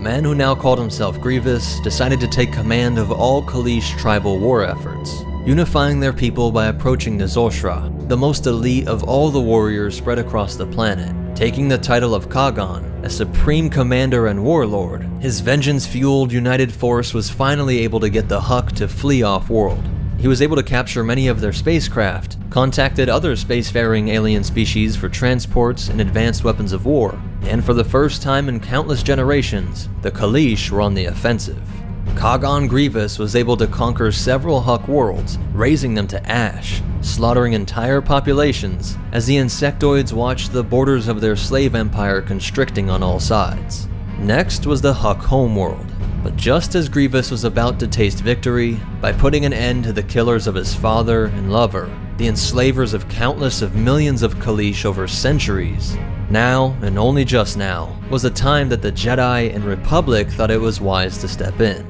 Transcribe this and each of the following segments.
man who now called himself Grievous decided to take command of all Kaleesh tribal war efforts, unifying their people by approaching the Zulshra, the most elite of all the warriors spread across the planet. Taking the title of Kagan, as supreme commander and warlord, his vengeance-fueled united force was finally able to get the Huk to flee off-world. He was able to capture many of their spacecraft, contacted other spacefaring alien species for transports and advanced weapons of war, and for the first time in countless generations, the Kaleesh were on the offensive. Kagan Grievous was able to conquer several Huk worlds, razing them to ash, slaughtering entire populations as the insectoids watched the borders of their slave empire constricting on all sides. Next was the Huk homeworld. But just as Grievous was about to taste victory, by putting an end to the killers of his father and lover, the enslavers of countless of millions of Kaleesh over centuries, now, and only just now, was the time that the Jedi and Republic thought it was wise to step in.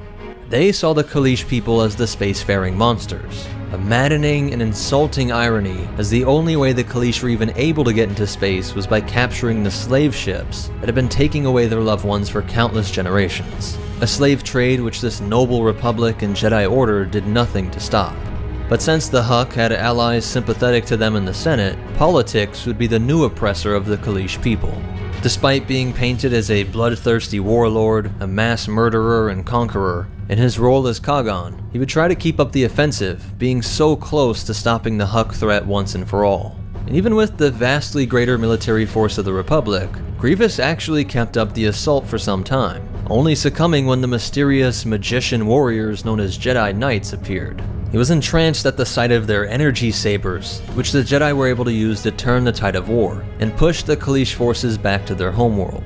They saw the Kaleesh people as the spacefaring monsters, a maddening and insulting irony, as the only way the Kaleesh were even able to get into space was by capturing the slave ships that had been taking away their loved ones for countless generations. A slave trade which this noble Republic and Jedi Order did nothing to stop. But since the Huk had allies sympathetic to them in the Senate, politics would be the new oppressor of the Kaleesh people. Despite being painted as a bloodthirsty warlord, a mass murderer and conqueror, in his role as Kagan, he would try to keep up the offensive, being so close to stopping the Huk threat once and for all. And even with the vastly greater military force of the Republic, Grievous actually kept up the assault for some time, only succumbing when the mysterious magician warriors known as Jedi Knights appeared. He was entranced at the sight of their energy sabers, which the Jedi were able to use to turn the tide of war, and push the Kaleesh forces back to their homeworld.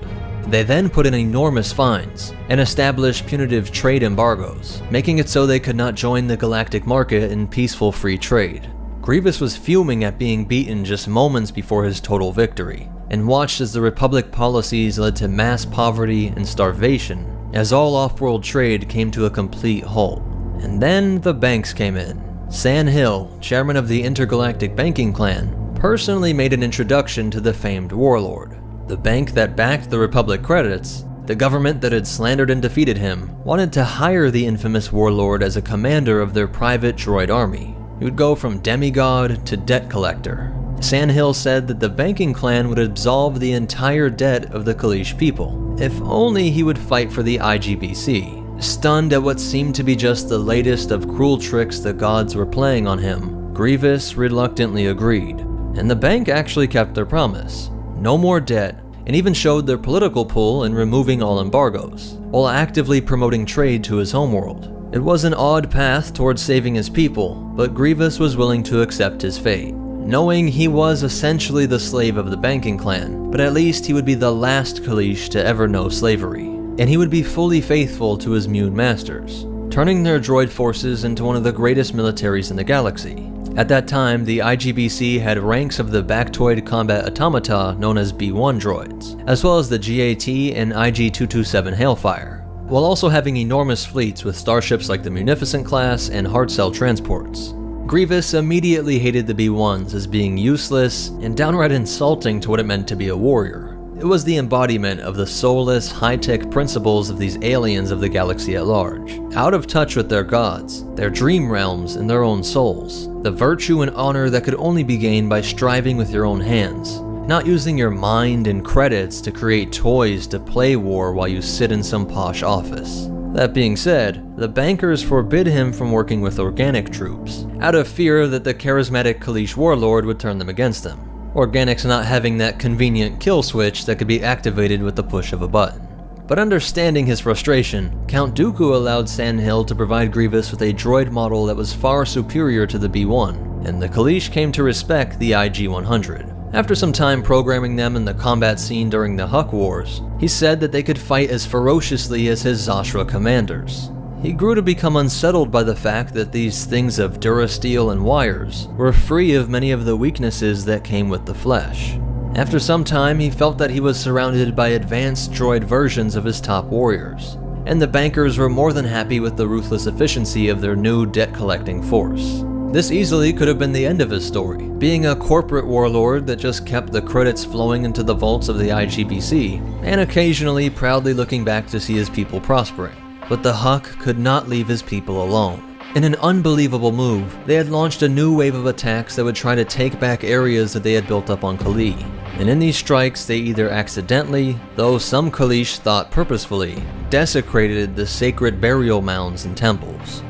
They then put in enormous fines, and established punitive trade embargoes, making it so they could not join the galactic market in peaceful free trade. Grievous was fuming at being beaten just moments before his total victory, and watched as the Republic policies led to mass poverty and starvation, as all off-world trade came to a complete halt. And then the banks came in. San Hill, chairman of the Intergalactic Banking Clan, personally made an introduction to the famed warlord. The bank that backed the Republic credits, the government that had slandered and defeated him, wanted to hire the infamous warlord as a commander of their private droid army. He would go from demigod to debt collector. San Hill said that the banking clan would absolve the entire debt of the Kaleesh people, if only he would fight for the IGBC. Stunned at what seemed to be just the latest of cruel tricks the gods were playing on him, Grievous reluctantly agreed, and the bank actually kept their promise. No more debt, and even showed their political pull in removing all embargoes, while actively promoting trade to his homeworld. It was an odd path towards saving his people, but Grievous was willing to accept his fate, knowing he was essentially the slave of the banking clan, but at least he would be the last Kaleesh to ever know slavery. And he would be fully faithful to his Mune masters, turning their droid forces into one of the greatest militaries in the galaxy. At that time, the IGBC had ranks of the Bactoid combat automata known as B1 droids, as well as the GAT and IG-227 Hailfire, while also having enormous fleets with starships like the Munificent class and Hard Cell transports. Grievous immediately hated the B1s as being useless and downright insulting to what it meant to be a warrior. It was the embodiment of the soulless, high-tech principles of these aliens of the galaxy at large, out of touch with their gods, their dream realms, and their own souls. The virtue and honor that could only be gained by striving with your own hands, not using your mind and credits to create toys to play war while you sit in some posh office. That being said, the bankers forbid him from working with organic troops, out of fear that the charismatic Kaleesh warlord would turn them against him. Organics not having that convenient kill switch that could be activated with the push of a button. But understanding his frustration, Count Dooku allowed San Hill to provide Grievous with a droid model that was far superior to the B1, and the Kaleesh came to respect the IG-100. After some time programming them in the combat scene during the Huk Wars, he said that they could fight as ferociously as his Zashra commanders. He grew to become unsettled by the fact that these things of durasteel and wires were free of many of the weaknesses that came with the flesh. After some time, he felt that he was surrounded by advanced droid versions of his top warriors, and the bankers were more than happy with the ruthless efficiency of their new debt-collecting force. This easily could have been the end of his story, being a corporate warlord that just kept the credits flowing into the vaults of the IGBC, and occasionally proudly looking back to see his people prospering. But the Huck could not leave his people alone. In an unbelievable move, they had launched a new wave of attacks that would try to take back areas that they had built up on Kali. And in these strikes, they either accidentally, though some Kalish thought purposefully, desecrated the sacred burial mounds and temples.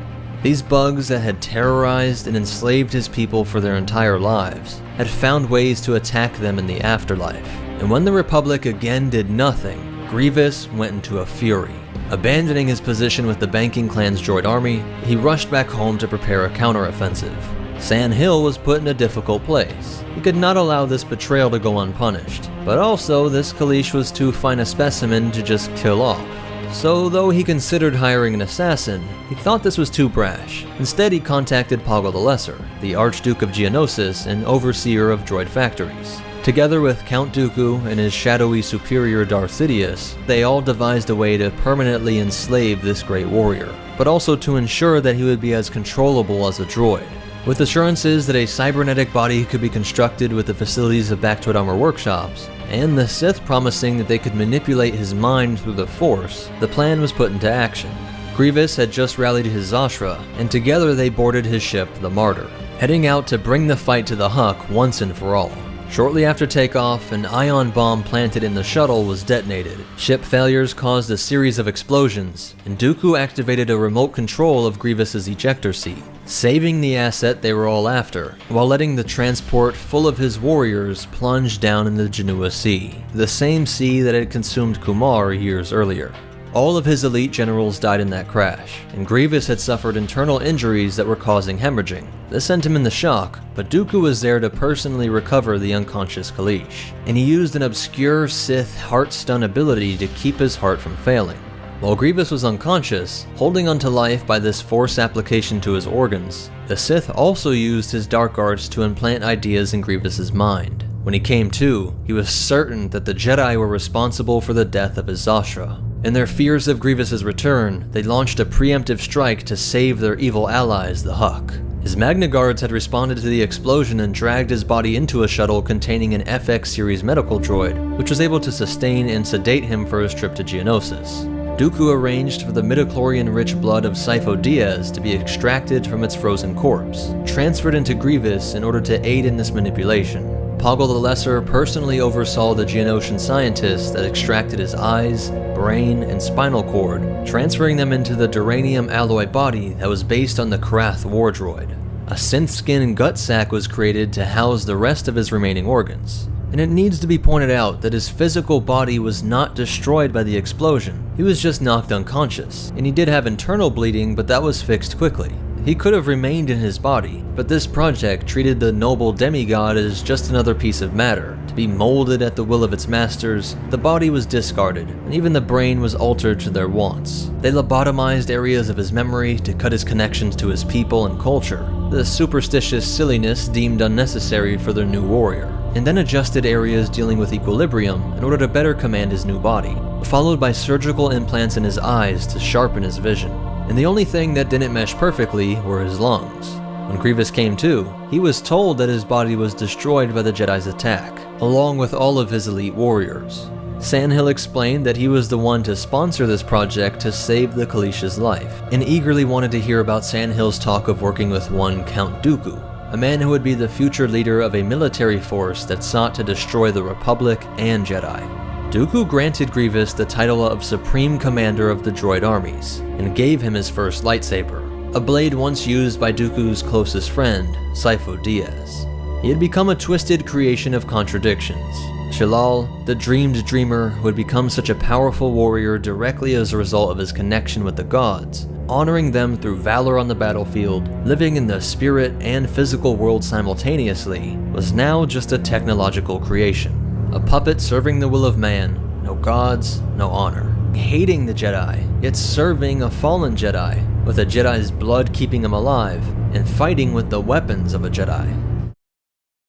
These bugs that had terrorized and enslaved his people for their entire lives had found ways to attack them in the afterlife. And when the Republic again did nothing, Grievous went into a fury. Abandoning his position with the banking clan's droid army, he rushed back home to prepare a counteroffensive. Sand Hill was put in a difficult place. He could not allow this betrayal to go unpunished, but also this Kalish was too fine a specimen to just kill off. So though he considered hiring an assassin, he thought this was too brash. Instead, he contacted Poggle the Lesser, the Archduke of Geonosis and overseer of droid factories. Together with Count Dooku and his shadowy superior Darth Sidious, they all devised a way to permanently enslave this great warrior, but also to ensure that he would be as controllable as a droid. With assurances that a cybernetic body could be constructed with the facilities of Bactoid Armor workshops, and the Sith promising that they could manipulate his mind through the Force, the plan was put into action. Grievous had just rallied his Zashra, and together they boarded his ship, the Martyr, heading out to bring the fight to the Huck once and for all. Shortly after takeoff, an ion bomb planted in the shuttle was detonated. Ship failures caused a series of explosions, and Dooku activated a remote control of Grievous's ejector seat, saving the asset they were all after, while letting the transport full of his warriors plunge down in the Genua Sea, the same sea that had consumed Kumar years earlier. All of his elite generals died in that crash, and Grievous had suffered internal injuries that were causing hemorrhaging. This sent him into shock, but Dooku was there to personally recover the unconscious Kalish, and he used an obscure Sith heart-stun ability to keep his heart from failing. While Grievous was unconscious, holding onto life by this force application to his organs, the Sith also used his dark arts to implant ideas in Grievous's mind. When he came to, he was certain that the Jedi were responsible for the death of his Zashra. In their fears of Grievous's return, they launched a preemptive strike to save their evil allies, the Huck. His Magna Guards had responded to the explosion and dragged his body into a shuttle containing an FX series medical droid, which was able to sustain and sedate him for his trip to Geonosis. Dooku arranged for the midichlorian-rich blood of Sifo Dyas to be extracted from its frozen corpse, transferred into Grievous in order to aid in this manipulation. Poggle the Lesser personally oversaw the Geonosian scientists that extracted his eyes, brain, and spinal cord, transferring them into the duranium alloy body that was based on the Karath war droid. A synth skin gut sac was created to house the rest of his remaining organs. And it needs to be pointed out that his physical body was not destroyed by the explosion. He was just knocked unconscious, and he did have internal bleeding, but that was fixed quickly. He could have remained in his body, but this project treated the noble demigod as just another piece of matter. To be molded at the will of its masters, the body was discarded, and even the brain was altered to their wants. They lobotomized areas of his memory to cut his connections to his people and culture, the superstitious silliness deemed unnecessary for their new warrior, and then adjusted areas dealing with equilibrium in order to better command his new body, followed by surgical implants in his eyes to sharpen his vision. And the only thing that didn't mesh perfectly were his lungs. When Grievous came to, he was told that his body was destroyed by the Jedi's attack, along with all of his elite warriors. Sandhill explained that he was the one to sponsor this project to save the Kalish's life, and eagerly wanted to hear about Sandhill's talk of working with one Count Dooku, a man who would be the future leader of a military force that sought to destroy the Republic and Jedi. Dooku granted Grievous the title of Supreme Commander of the droid armies, and gave him his first lightsaber, a blade once used by Dooku's closest friend, Sifo Dyas. He had become a twisted creation of contradictions. Sheelal, the dreamed dreamer who had become such a powerful warrior directly as a result of his connection with the gods, honoring them through valor on the battlefield, living in the spirit and physical world simultaneously, was now just a technological creation. A puppet serving the will of man, no gods, no honor. Hating the Jedi, yet serving a fallen Jedi, with a Jedi's blood keeping him alive, and fighting with the weapons of a Jedi.